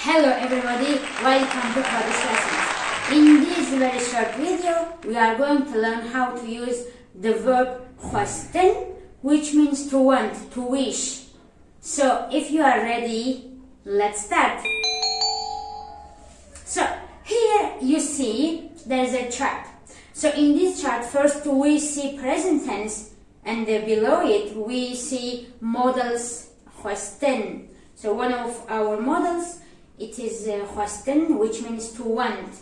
Hello everybody, welcome to Kurdish lessons. In this very short video, we are going to learn how to use the verb XWESTIN, which means to want, to wish. So if you are ready, let's start. So here you see there's a chart. So in this chart, first we see present tense, and below it we see modals XWESTIN. So one of our models, it is XWESTIN, which means to want.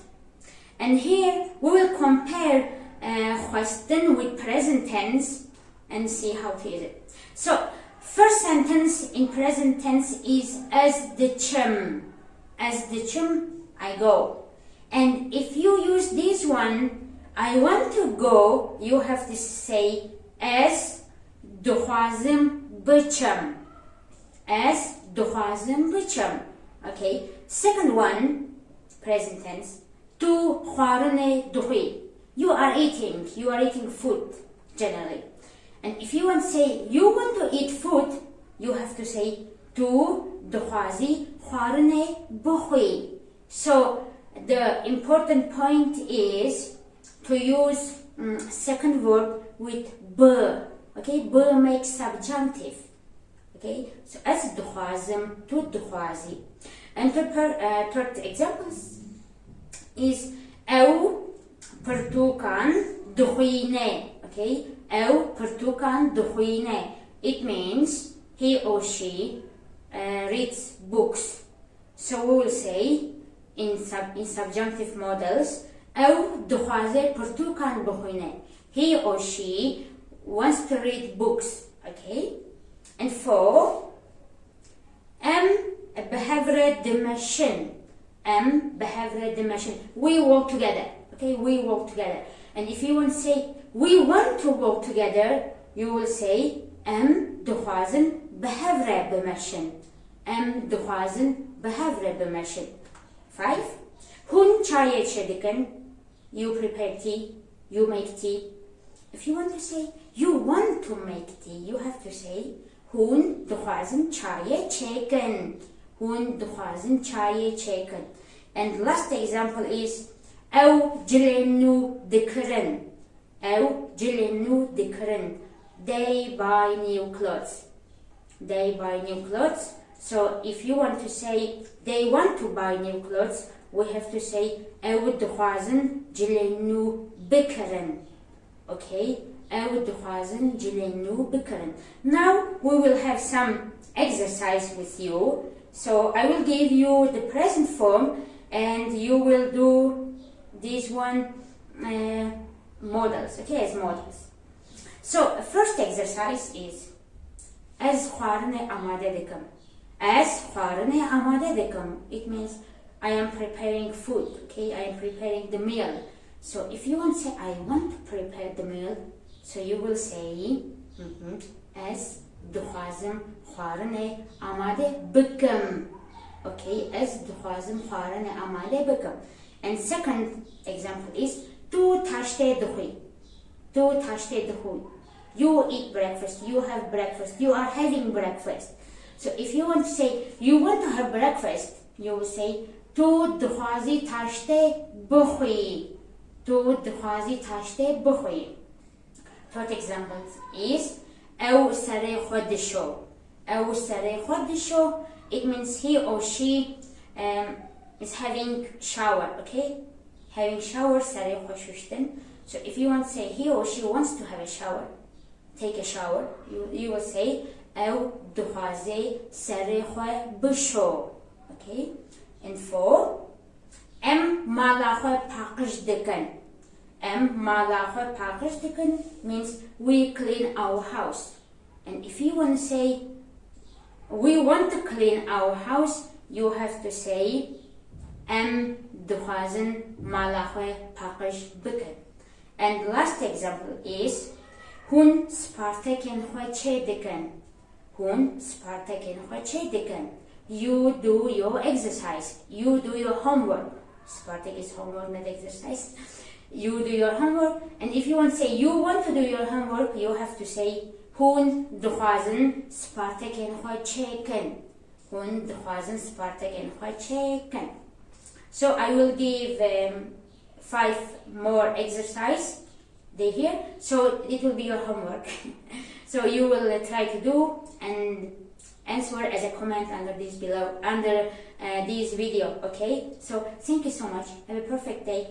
And here we will compare XWESTIN with present tense and see how to use it. So first sentence in present tense is as the chum. As the chum, I go. And if you use this one, I want to go, you have to say as dukhazim bcham. As dukhazim bcham. Okay. Second one, present tense, tu khwarane dukhi. You are eating food generally. And if you want to say you want to eat food, you have to say tu dukhazi khwarane bukhi. So the important point is to use second verb with b. Okay, b makes subjunctive. Okay, so as dukhazim, tu dukhazi. And third examples is ew pertukan dukhine. Okay, ew pertukan dukhine. It means he or she reads books. So we will say in subjunctive models, ew dukhaze pertukan dukhine. He or she wants to read books. Okay, and for behavre the machine. Behavre the machine. We work together. Okay, we work together. And if you want to say we want to work together, you will say dukhazin behavre the machine. Dukhazin behavre the machine. 5. Hun chaye chedikan. You prepare tea. You make tea. If you want to say you want to make tea, you have to say hun dukhazin chaye cheken. Hun dukhazin chaye cheken. And last example is ew jilenu dikren. Ew jilenu dikren. They buy new clothes. They buy new clothes. So if you want to say they want to buy new clothes, we have to say ew dukhazin jilenu bikren. Okay, ew dukhazin jilenu bikren. Now we will have some exercise with you. So I will give you the present form and you will do this one models, okay, as models. So first exercise is as khwarane amade dekam. As khwarane amade dekam. It means I am preparing food, okay, I am preparing the meal. So if you want to say I want to prepare the meal, so you will say as dukhazim khwarane amade bikam. Okay, as dukhazim khwarane amade bikam. And second example is tu tashte dukhi. Tu tashte dukhi. You eat breakfast, you have breakfast, you are having breakfast. So if you want to say you want to have breakfast, you will say tu dukhazi tashte bukhi. Tu dukhazi tashte bukhi. Third example is ew sare khodisho. Ew sare khodisho. It means he or she is having shower. Okay, having shower sare khoshushten. So if you want to say he or she wants to have a shower, take a shower, you will say ew dukhaze sare kho bisho. Okay, and 4 malakho paqish dekan. Malakho paqish dekan means we clean our house. And if you want to say we want to clean our house, you have to say dukhazin malakho paqish dekan. And last example is hun spartaken kho che dekan. Hun spartaken kho che dekan. You do your exercise. You do your homework. Spartak is homework, not exercise. You do your homework. And if you want to say you want to do your homework, you have to say hun dukhazin spartaken kho cheken. hon dixwazin spartakên xwe çêkin. So I will give 5 more exercise here. So it will be your homework. So you will try to do and answer as a comment under this below, under this video. Okay. So thank you so much. Have a perfect day.